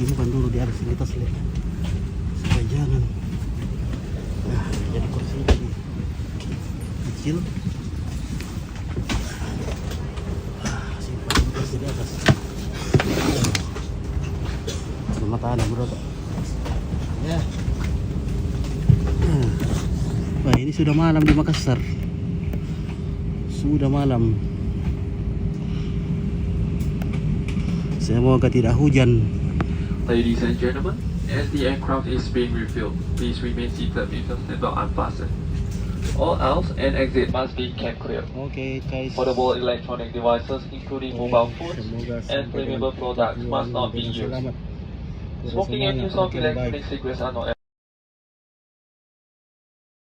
simpan dulu di atas lihat supaya jangan jadi kursi ini kecil. Simpan kursi di atas. Matahan bro ya. Wah, ini sudah malam di Makassar, sudah malam. Semoga tidak hujan. Ladies and gentlemen, as the aircraft is being refueled, please remain seated with the seatbelt unfastened. All aisles and exit must be kept clear. Okay, guys. Portable electronic devices, including mobile phones and flammable products, must not be used. Smoking and use of electronic cigarettes are not